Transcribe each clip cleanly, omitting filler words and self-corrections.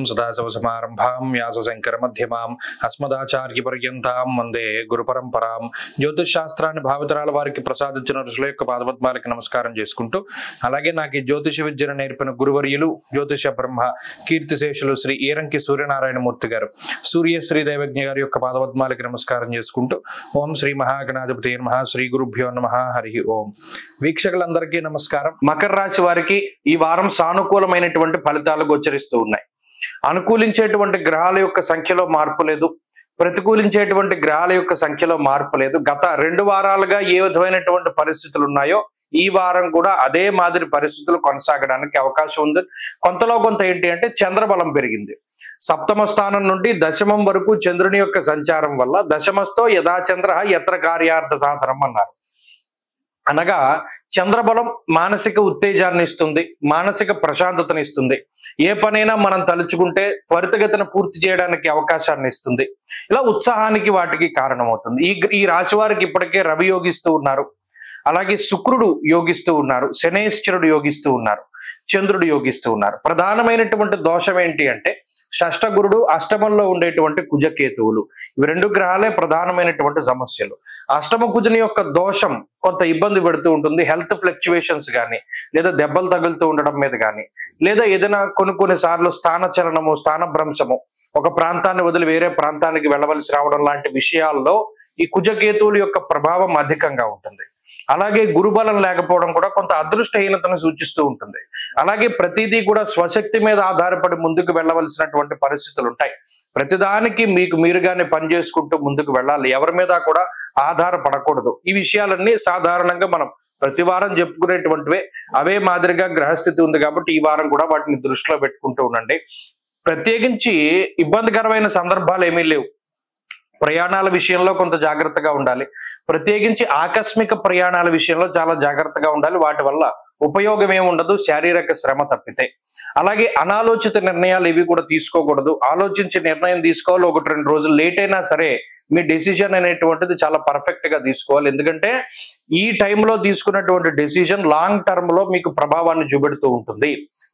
సదాశివసమారంభాం వ్యాసశంకరమధ్యమాం అస్మదాచార్యపర్యంతాం వందే గురుపరంపరాం. జ్యోతిష్ శాస్త్రాన్ని భావితరాల వారికి ప్రసాదించిన ఋషుల యొక్క పాదపద్మాలకి నమస్కారం చేసుకుంటూ, అలాగే నాకు ఈ జ్యోతిష విద్యను నేర్పిన గురువర్యులు జ్యోతిష బ్రహ్మ కీర్తిశేషులు శ్రీ ఈరంకి సూర్యనారాయణమూర్తి గారు, సూర్యశ్రీ దైవజ్ఞ గారి యొక్క పాదపద్మాలకి నమస్కారం చేసుకుంటూ, ఓం శ్రీ మహాగణాధిపతి నమః, శ్రీ గురుభ్యో నమః, హరి ఓం. వీక్షకులందరికీ నమస్కారం. మకర రాశి వారికి ఈ వారం సానుకూలమైనటువంటి ఫలితాలు గోచరిస్తూ ఉన్నాయి. అనుకూలించేటువంటి గ్రహాల యొక్క సంఖ్యలో మార్పు లేదు, ప్రతికూలించేటువంటి గ్రహాల యొక్క సంఖ్యలో మార్పు లేదు. గత 2 వారాలుగా ఏ విధమైనటువంటి పరిస్థితులు ఉన్నాయో ఈ వారం కూడా అదే మాదిరి పరిస్థితులు కొనసాగడానికి అవకాశం ఉంది. కొంతలో కొంత ఏంటి అంటే చంద్రబలం పెరిగింది. సప్తమ స్థానం నుండి దశమం వరకు చంద్రుని యొక్క సంచారం వల్ల దశమస్థో యథాచంద్ర యత్ర కార్యార్థ సాధనం అన్నారు. అనగా చంద్రబలం మానసిక ఉత్తేజాన్ని ఇస్తుంది, మానసిక ప్రశాంతతను ఇస్తుంది. ఏ పనైనా మనం తలుచుకుంటే త్వరితగతిన పూర్తి చేయడానికి అవకాశాన్ని ఇస్తుంది. ఇలా ఉత్సాహానికి వాటికి కారణమవుతుంది. ఈ రాశి వారికి ఇప్పటికే రవి యోగిస్తూ ఉన్నారు, అలాగే శుక్రుడు యోగిస్తూ ఉన్నారు, శనేశ్వరుడు యోగిస్తూ ఉన్నారు, చంద్రుడు యోగిస్తూ ఉన్నారు. ప్రధానమైనటువంటి దోషం ఏంటి అంటే షష్ఠగురుడు, అష్టమంలో ఉండేటువంటి కుజకేతువులు, ఇవి 2 గ్రహాలే ప్రధానమైనటువంటి సమస్యలు. అష్టమ కుజుని యొక్క దోషం కొంత ఇబ్బంది పెడుతూ ఉంటుంది. హెల్త్ ఫ్లక్చువేషన్స్ కానీ, లేదా దెబ్బలు తగులుతూ ఉండడం మీద కానీ, లేదా ఏదైనా కొన్ని సార్లు స్థానచలనము, స్థానభ్రంశము, ఒక ప్రాంతాన్ని వదిలి వేరే ప్రాంతానికి వెళ్ళవలసి రావడం లాంటి విషయాల్లో ఈ కుజకేతువుల యొక్క ప్రభావం అధికంగా ఉంటుంది. అలాగే గురుబలం లేకపోవడం కూడా కొంత అదృష్టహీనతను సూచిస్తూ ఉంటుంది. అలాగే ప్రతిదీ కూడా స్వశక్తి మీద ఆధారపడి ముందుకు వెళ్ళవలసినటువంటి పరిస్థితులు ఉంటాయి. ప్రతిదానికి మీకు మీరుగానే పనిచేసుకుంటూ ముందుకు వెళ్ళాలి, ఎవరి మీద కూడా ఆధారపడకూడదు. ఈ విషయాలన్నీ సాధారణంగా మనం ప్రతి వారం చెప్పుకునేటువంటివే. అవే మాదిరిగా గ్రహస్థితి ఉంది కాబట్టి ఈ వారం కూడా వాటిని దృష్టిలో పెట్టుకుంటూ ఉండండి. ప్రత్యేకించి ఇబ్బందికరమైన సందర్భాలు ఏమీ లేవు. ప్రయాణాల విషయంలో కొంత జాగ్రత్తగా ఉండాలి. ప్రత్యేకించి ఆకస్మిక ప్రయాణాల విషయంలో చాలా జాగ్రత్తగా ఉండాలి. వాటి వల్ల ఉపయోగం ఏముండదు, శారీరక శ్రమ తప్పితే. అలాగే అనాలోచిత నిర్ణయాలు ఇవి కూడా తీసుకోకూడదు. ఆలోచించి నిర్ణయం తీసుకోవాలి. 1-2 రోజులు లేట్ అయినా సరే మీ డెసిజన్ అనేటువంటిది చాలా పర్ఫెక్ట్ గా తీసుకోవాలి. ఎందుకంటే ఈ టైంలో తీసుకున్నటువంటి డెసిజన్ లాంగ్ టర్మ్ లో మీకు ప్రభావాన్ని చూపెడుతూ ఉంటుంది.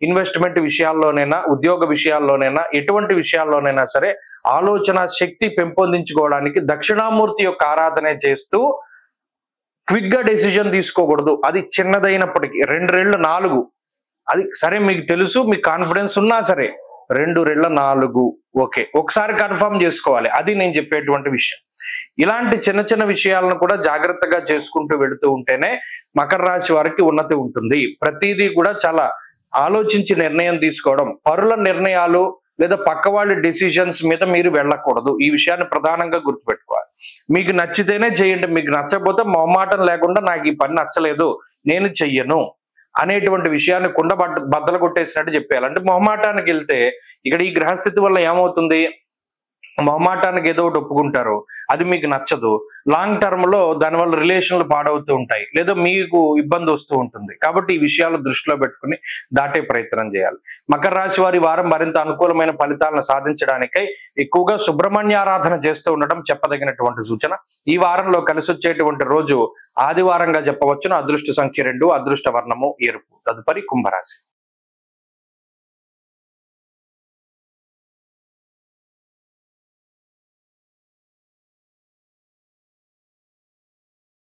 ఇన్వెస్ట్మెంట్ విషయాల్లోనైనా, ఉద్యోగ విషయాల్లోనైనా, ఎటువంటి విషయాల్లోనైనా సరే ఆలోచన శక్తి పెంపొందించుకోవడానికి దక్షిణామూర్తి యొక్క ఆరాధన చేస్తూ క్విక్ గా డెసిజన్ తీసుకోకూడదు. అది చిన్నదైనప్పటికీ 2 రెళ్ళు 4, అది సరే మీకు తెలుసు, మీకు కాన్ఫిడెన్స్ ఉన్నా సరే 2 రెళ్ళ 4 ఓకే, ఒకసారి కన్ఫర్మ్ చేసుకోవాలి. అది నేను చెప్పేటువంటి విషయం. ఇలాంటి చిన్న విషయాలను కూడా జాగ్రత్తగా చేసుకుంటూ వెళుతూ ఉంటేనే మకర రాశి వారికి ఉన్నతి ఉంటుంది. ప్రతిదీ కూడా చాలా ఆలోచించి నిర్ణయం తీసుకోవడం, పరుల నిర్ణయాలు లేదా పక్క వాళ్ళ డెసిషన్స్ మీద మీరు వెళ్ళకూడదు. ఈ విషయాన్ని ప్రధానంగా గుర్తుపెట్టుకోవాలి. మీకు నచ్చితేనే చేయండి, మీకు నచ్చకపోతే మొహమాటం లేకుండా నాకు ఈ పని నచ్చలేదు నేను చెయ్యను అనేటువంటి విషయాన్ని కుండ బద్దలు కొట్టేసినట్టు చెప్పేయాలి. అంటే మొహమాటానికి వెళ్తే ఇక్కడ ఈ గ్రహస్థితి వల్ల ఏమవుతుంది, మొహమాటానికి ఏదో ఒకటి ఒప్పుకుంటారు, అది మీకు నచ్చదు. లాంగ్ టర్మ్ లో దానివల్ల రిలేషన్లు పాడవుతూ ఉంటాయి, లేదా మీకు ఇబ్బంది వస్తూ ఉంటుంది. కాబట్టి ఈ విషయాలు దృష్టిలో పెట్టుకుని దాటే ప్రయత్నం చేయాలి. మకర రాశి వారి వారం మరింత అనుకూలమైన ఫలితాలను సాధించడానికై ఎక్కువగా సుబ్రహ్మణ్య ఆరాధన చేస్తూ ఉండడం చెప్పదగినటువంటి సూచన. ఈ వారంలో కలిసి వచ్చేటువంటి రోజు ఆదివారంగా చెప్పవచ్చును. అదృష్ట సంఖ్య 2, అదృష్ట వర్ణము ఎరుపు. తదుపరి కుంభరాశి.